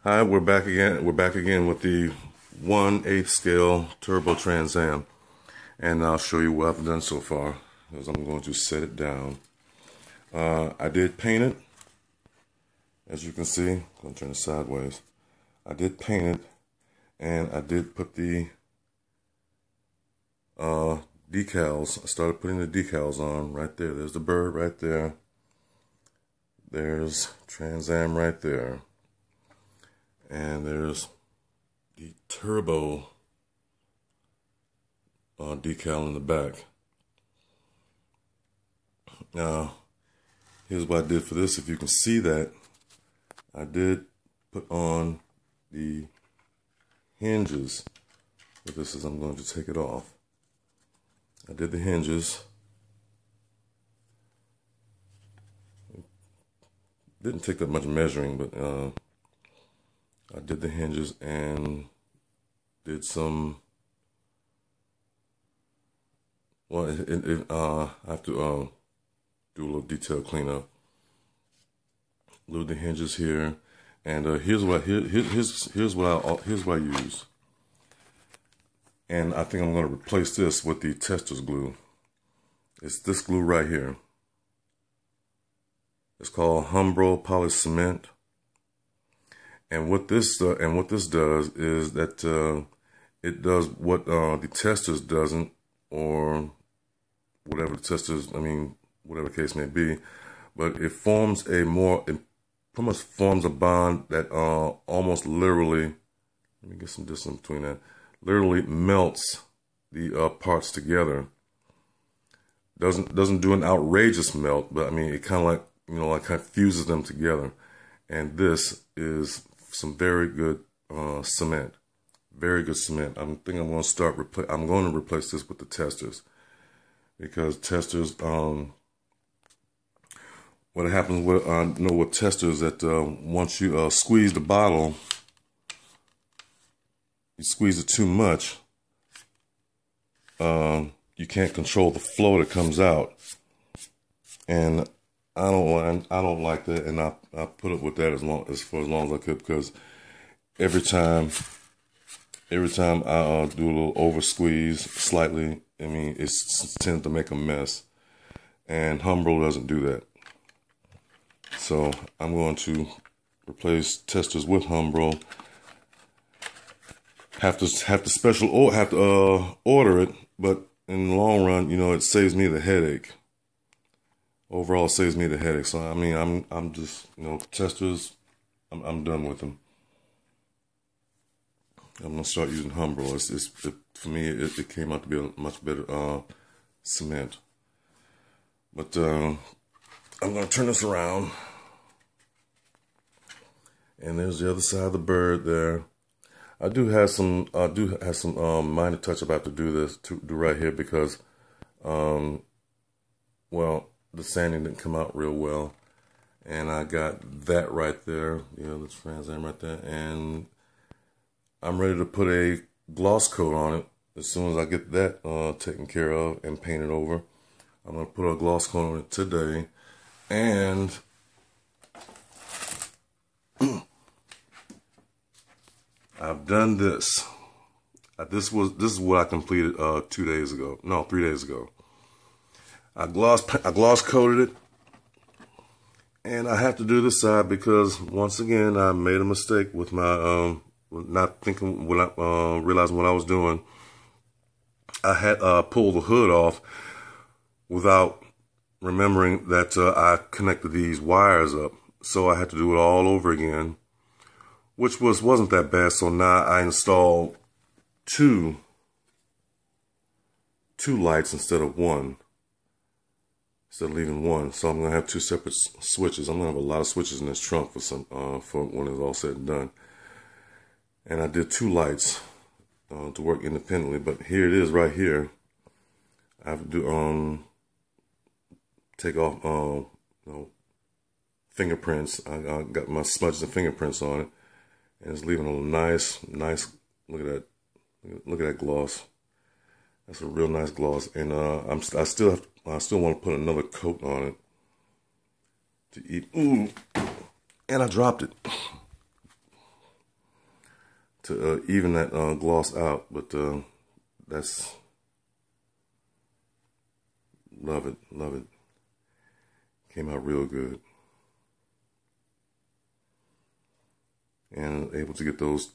Hi, we're back again. We're back again with the 1/8 scale Turbo Trans Am, and I'll show you what I've done so far. As I'm going to set it down. I did paint it, as you can see. I'm going to turn it sideways. I did paint it, and I did put the decals. I started putting the decals on right there. There's the bird right there. There's Trans Am right there. And there's the turbo decal in the back. Now, here's what I did for this. If you can see that, I did put on the hinges. What this is, I'm going to take it off. I did the hinges. Didn't take that much measuring, but I did the hinges and did some, well, I have to do a little detail cleanup. Glue the hinges here, and here's what I use. And I think I'm going to replace this with the Testors glue. It's this glue right here. It's called Humbrol Poly Cement. And what this does is that it does what the Testors doesn't, or whatever the Testors, whatever the case may be, but it forms it pretty much forms a bond that almost literally, let me get some distance between that, literally melts the parts together. Doesn't do an outrageous melt, but it kind of like, kind of fuses them together. And this is some very good cement, very good cement. I think I'm going to replace this with the Testors, because Testors, what happens with with Testors, that once you squeeze the bottle, you squeeze it too much, you can't control the flow that comes out, and I don't like that, and I put up with that for as long as I could, because every time I do a little over squeeze slightly, it tends to make a mess, and Humbrol doesn't do that. So I'm going to replace Testors with Humbrol. Have to order it, but in the long run, it saves me the headache. Overall, it saves me the headache. So I'm just, Testors, I'm done with them. I'm gonna start using Humbrol. For me, it came out to be a much better cement. But I'm gonna turn this around, and there's the other side of the bird there. I do have some minor touch up I have to do right here, because well, the sanding didn't come out real well, and I got that right there, the Trans Am right there, and I'm ready to put a gloss coat on it. As soon as I get that taken care of and painted over, I'm going to put a gloss coat on it today. And I've done this. This is what I completed 3 days ago. I gloss coated it, and I have to do this side because once again I made a mistake with my not thinking, realizing what I was doing. I had pulled the hood off without remembering that I connected these wires up, so I had to do it all over again, which wasn't that bad. So now I installed two lights instead of one, instead of leaving one. So I'm gonna have two separate switches. I'm gonna have a lot of switches in this trunk for when it's all said and done. And I did two lights to work independently, but here it is right here. I have to do take off fingerprints. I got my smudges and fingerprints on it, and it's leaving a nice. Look at that gloss. That's a real nice gloss, and I still want to put another coat on it to eat. Ooh, and I dropped it. to even that gloss out, but that's, love it, love it. Came out real good. And able to get those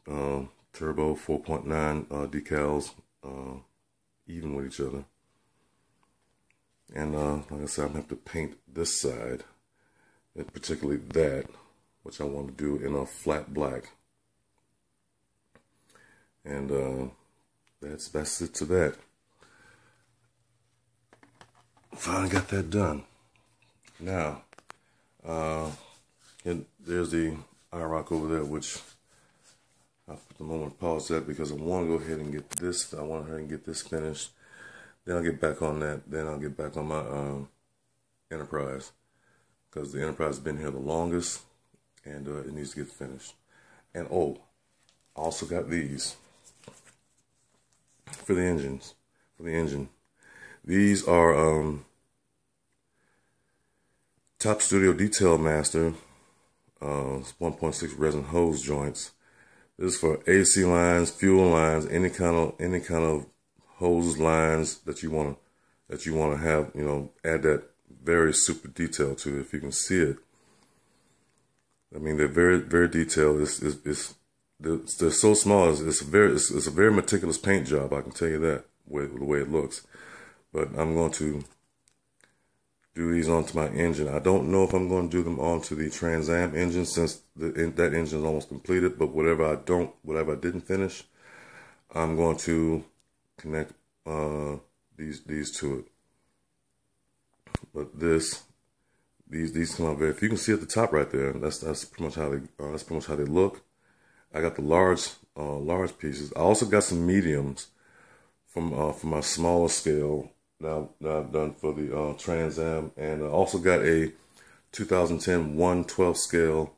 Turbo 4.9 decals even with each other. And like I said, I'm going to have to paint this side, and particularly that, which I want to do in a flat black. And that's it to that. Finally got that done. Now, there's the IROC over there, which I'll put the moment pause that because I want to go ahead and get this. I want to go ahead and get this finished. Then I'll get back on that. Then I'll get back on my Enterprise, because the Enterprise has been here the longest, and it needs to get finished. And oh, I also got these for the engines. For the engine, these are Top Studio Detail Master 1.6 resin hose joints. This is for AC lines, fuel lines, any kind of hose lines that you want to have, you know, add that very super detail to it. If you can see it, I mean, they're very, very detailed. They're so small. It's a very meticulous paint job. I can tell you that with the way it looks. But I'm going to do these onto my engine. I don't know if I'm going to do them onto the Trans Am engine, since that engine is almost completed. But whatever I didn't finish, I'm going to connect these to it. But these come out very. If you can see at the top right there, that's pretty much how they look. I got the large pieces. I also got some mediums from my smaller scale that I've done for the Trans Am, and I also got a 2010 1/12 scale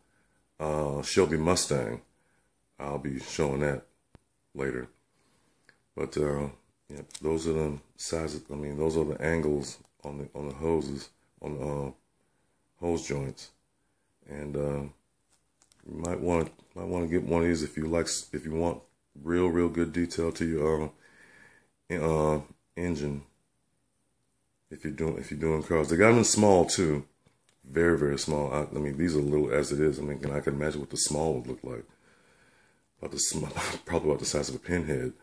Shelby Mustang. I'll be showing that later. But yeah, those are the sizes. I mean, those are the angles on the hoses, on the hose joints, and you might want to get one of these if you want real good detail to your engine. If you're doing cars, they got them in small too, very, very small. I mean, these are little as it is. I mean, I can imagine what the small would look like. Probably about the size of a pinhead,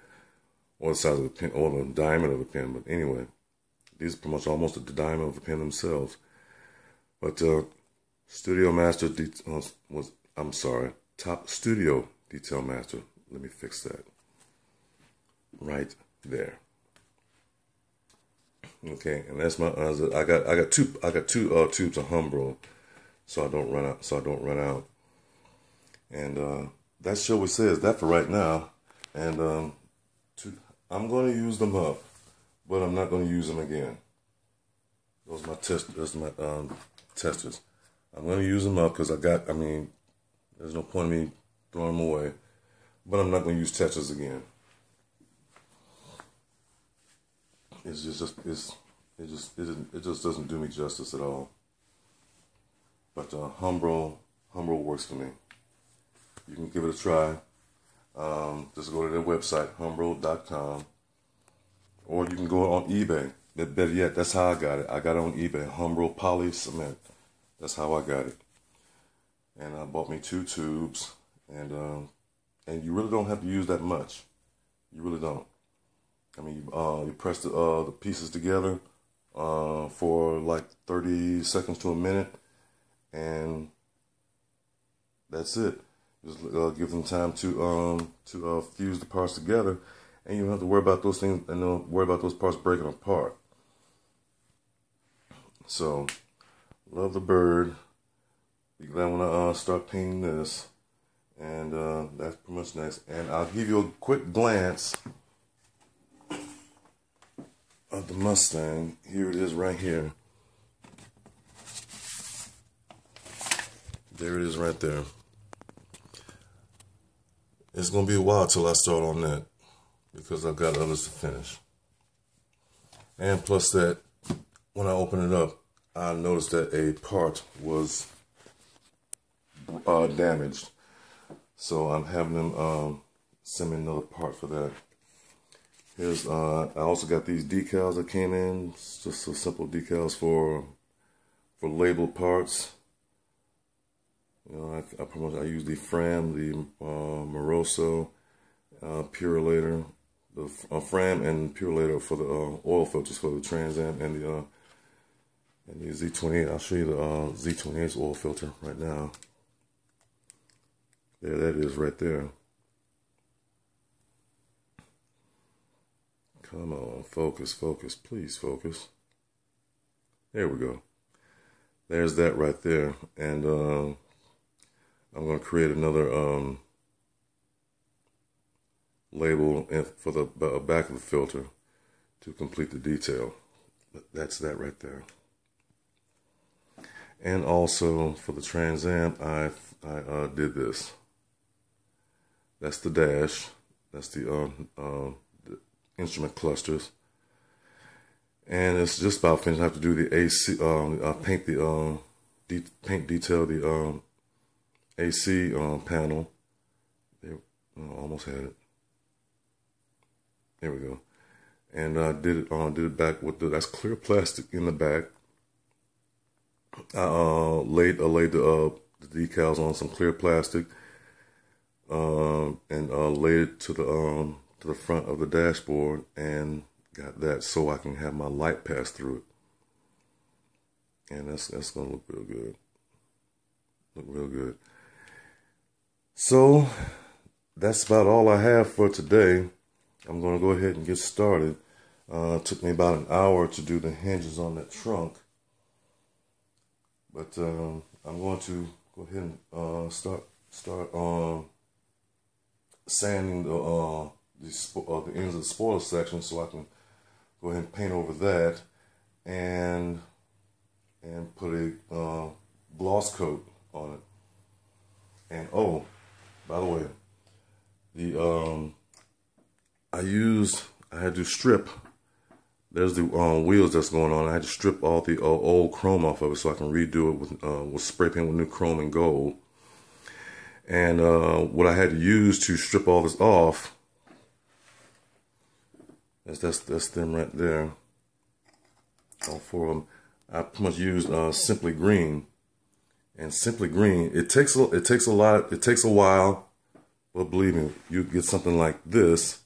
or the size of a pin, or the diameter of a pin. But anyway, these are pretty much almost the diameter of a pin themselves. But Studio Master Top Studio Detail Master. Let me fix that right there. Okay, and that's my. I got two tubes of Humbrol, so I don't run out. And that show says that for right now. And I'm going to use them up, but I'm not going to use them again. Those are my testers. I'm going to use them up because I mean, there's no point in me throwing them away. But I'm not going to use testers again. It just doesn't do me justice at all. But Humbrol works for me. You can give it a try. Just go to their website, humbrol.com, or you can go on eBay. Better yet, that's how I got it. I got it on eBay, Humbrol Poly Cement. That's how I got it. And I bought me 2 tubes, and you really don't have to use that much. You really don't. I mean, you press the pieces together for like 30 seconds to a minute, and that's it. Just give them time to fuse the parts together, and you don't have to worry about those things and don't worry about those parts breaking apart. So, love the bird. Be glad when I start painting this, and that's pretty much next. And I'll give you a quick glance of the Mustang. Here it is right here. There it is right there. It's going to be a while till I start on that, because I've got others to finish. And plus that, when I open it up, I noticed that a part was damaged. So I'm having them send me another part for that. Here's I also got these decals that came in. It's just so simple decals for labeled parts. You know, I use the Fram, the Moroso Purolator, the Fram and Purolator for the oil filters for the Trans Am and the Z28. I'll show you the Z28's oil filter right now. There, that is right there. Come on, focus, focus, please focus. There we go. There's that right there. And I'm going to create another label for the back of the filter to complete the detail. That's that right there. And also for the Trans Am, I did this. That's the dash. That's the instrument clusters. And it's just about finished. I have to do the AC, paint detail the AC panel. There, almost had it. There we go. And I did it back with that's clear plastic in the back. I laid the decals on some clear plastic, and laid it to the front of the dashboard, and got that so I can have my light pass through it. And that's gonna look real good. Look real good. So that's about all I have for today. I'm gonna go ahead and get started. It took me about an hour to do the hinges on that trunk. But I'm going to go ahead and start sanding the ends of the spoiler section, so I can go ahead and paint over that and put a gloss coat on it. And oh, by the way, I had to strip. There's the wheels that's going on. I had to strip all the old chrome off of it so I can redo it with spray paint with new chrome and gold. And what I had to use to strip all this off, that's them right there. All four of them. I pretty much used Simply Green. And Simply Green, it takes a while, but believe me, you get something like this.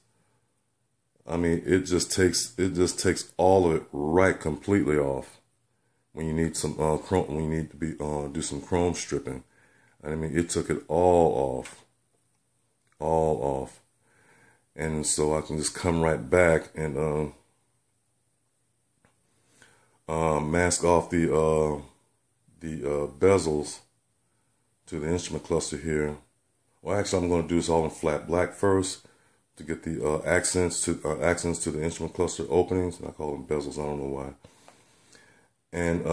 I mean, it just takes all of it right completely off when you need some chrome, when you need to be do some chrome stripping. I mean, it took it all off, and so I can just come right back and mask off the bezels to the instrument cluster here. Well, actually, I'm going to do this all in flat black first, to get the accents to the instrument cluster openings. I call them bezels. I don't know why. And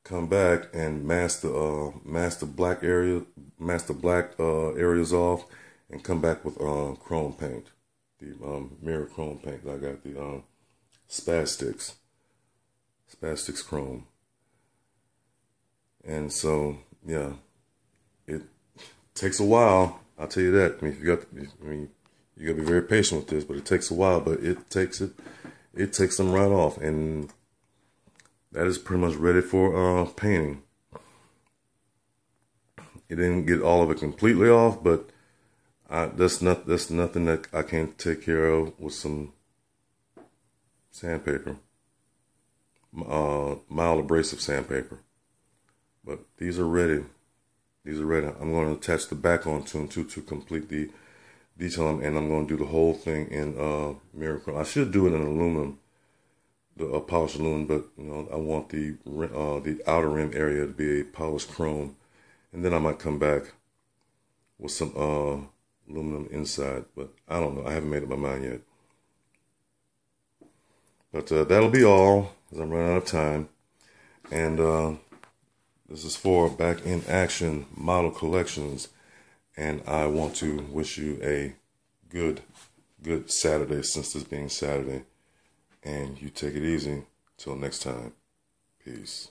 come back and mask the black areas off, and come back with chrome paint, the mirror chrome paint. I got the Spastix chrome. And so yeah, it takes a while. I'll tell you that. I mean, you gotta be very patient with this, but it takes a while. But it takes them right off, and that is pretty much ready for painting. It didn't get all of it completely off, but that's nothing that I can't take care of with some sandpaper, mild abrasive sandpaper. But these are ready. These are ready. I'm going to attach the back onto them to complete the detail, and I'm going to do the whole thing in mirror chrome. I should do it in aluminum, the polished aluminum, but you know, I want the outer rim area to be a polished chrome, and then I might come back with some aluminum inside. But I don't know. I haven't made up my mind yet. But that'll be all, as I'm running out of time. And this is for Back in Action Model Collections. And I want to wish you a good Saturday, since this being Saturday. And you take it easy. Till next time. Peace.